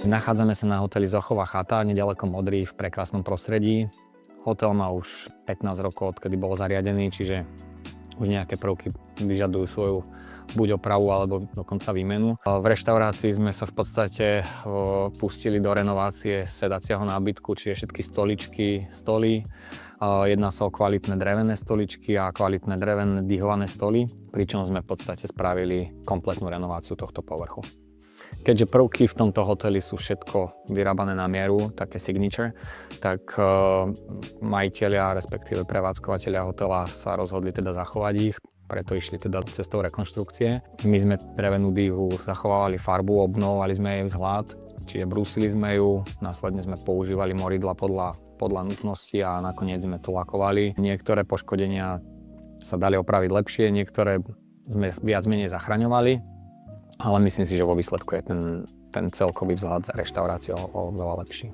Nachádzame sa na hoteli Zochová chata, nedaleko Modry v prekrásnom prostredí. Hotel má už 15 rokov, odkedy bol zariadený, čiže už nejaké prvky vyžadujú svoju buď opravu, alebo dokonca výmenu. V reštaurácii sme sa v podstate pustili do renovácie sedacieho nábytku, čiže všetky stoličky, stoly. Jedná sa o kvalitné drevené stoličky a kvalitné drevené dýchované stoly, pričom sme v podstate spravili kompletnú renováciu tohto povrchu. Keďže prvky v tomto hoteli sú všetko vyrábané na mieru, také signature, tak majitelia, respektíve prevádzkovateľia hotela sa rozhodli teda zachovať ich, preto išli teda cestou rekonštrukcie. My sme drevenú dýhu zachovávali farbu, obnovovali sme jej vzhľad, čiže brúsili sme ju, následne sme používali moridla podľa nutnosti a nakoniec sme to lakovali. Niektoré poškodenia sa dali opraviť lepšie, niektoré sme viac menej zachraňovali, ale myslím si, že vo výsledku je ten celkový vzhľad za reštauráciou oveľa lepší.